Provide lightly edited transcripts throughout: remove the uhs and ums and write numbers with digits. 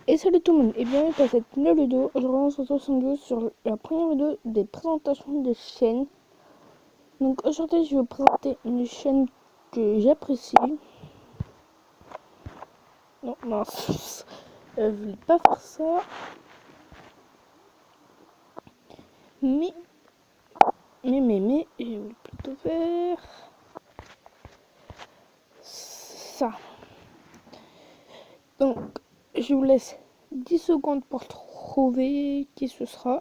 Et salut tout le monde, et bienvenue dans cette nouvelle vidéo. Aujourd'hui on se retrouve sur la première vidéo des présentations de chaînes. Donc aujourd'hui je vais vous présenter une chaîne que j'apprécie. Non, mince, je voulais pas faire ça. Mais, je voulais plutôt faire ça. Donc je vous laisse 10 secondes pour trouver qui ce sera.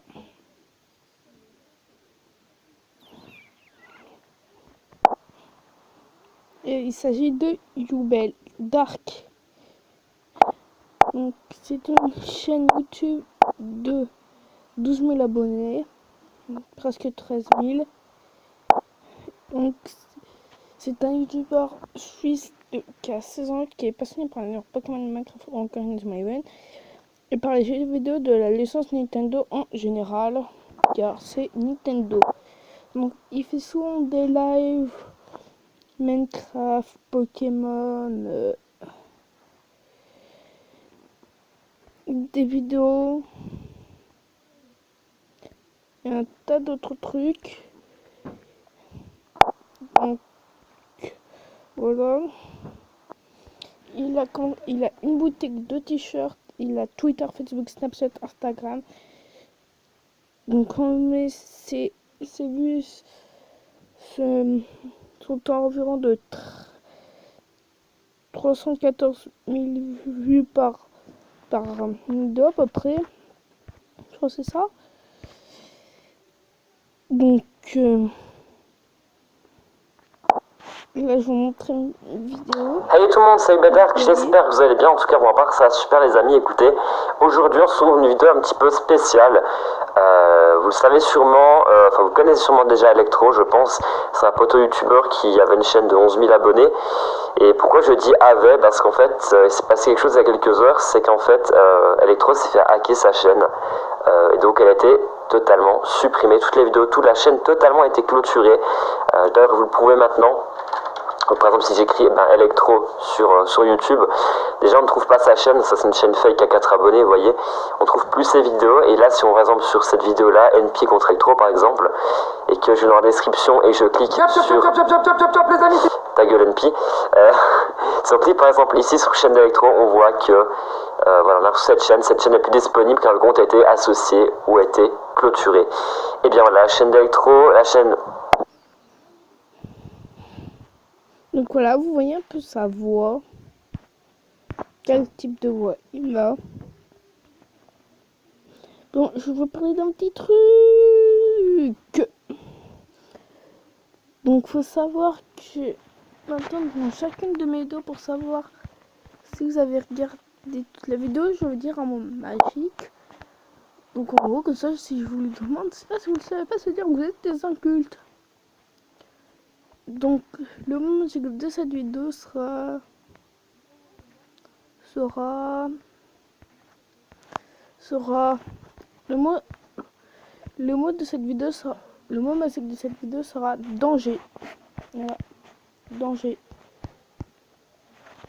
Et il s'agit de Youbel Dark. Donc c'est une chaîne YouTube de 12 000 abonnés, presque 13 000. Donc c'est un youtubeur suisse qui a 16 ans, qui est passionné par les Pokémon, Minecraft ou encore Maven, et par les jeux vidéo de la licence Nintendo en général, car c'est Nintendo. Donc il fait souvent des lives Minecraft, Pokémon, des vidéos et un tas d'autres trucs. Donc voilà. Il a une boutique de t-shirts, il a Twitter, Facebook, Snapchat, Instagram. Donc on met ses vues sont environ de 314 000 vues par vidéo à peu près. Je crois que c'est ça. Donc là je vous montre une vidéo. Salut tout le monde, c'est Bedark, j'espère que vous allez bien, en tout cas pour ma part ça va super les amis. Écoutez, aujourd'hui on se trouve une vidéo un petit peu spéciale. Vous le savez sûrement, vous connaissez sûrement déjà Electro, je pense. C'est un poteau youtubeur qui avait une chaîne de 11 000 abonnés. Et pourquoi je dis avait? Parce qu'en fait il s'est passé quelque chose il y a quelques heures, c'est qu'en fait Electro s'est fait hacker sa chaîne. Et donc elle a été totalement supprimée, toutes les vidéos, toute la chaîne totalement a été clôturée. D'ailleurs vous le prouvez maintenant. Donc, par exemple si j'écris Electro sur YouTube, déjà on ne trouve pas sa chaîne, ça c'est une chaîne fake à 4 abonnés, vous voyez, on trouve plus ses vidéos. Et là si on va par exemple sur cette vidéo là, NP contre Electro par exemple, et que je vais dans la description et je clique sur les amis. Ta gueule NP, si on clique par exemple ici sur chaîne d'Electro, on voit que voilà, on a reçu cette chaîne n'est plus disponible car le compte a été associé ou a été clôturé. Et bien voilà, la chaîne d'Electro, la chaîne... Donc voilà, vous voyez un peu sa voix. Quel type de voix il a. Bon, je vais vous parler d'un petit truc. Donc faut savoir que maintenant dans chacune de mes vidéos, pour savoir si vous avez regardé toute la vidéo, je vais dire un mot magique. Donc en gros, comme ça, si je vous le demande, c'est pas si vous le savez pas, c'est dire que vous êtes des incultes. Donc le mot magique de cette vidéo sera le mot de cette vidéo sera le mot magique de cette vidéo sera danger. Voilà, danger.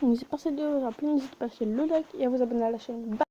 Donc c'est pour cette vidéo, n'hésitez pas à lâcher le like et à vous abonner à la chaîne. Bye.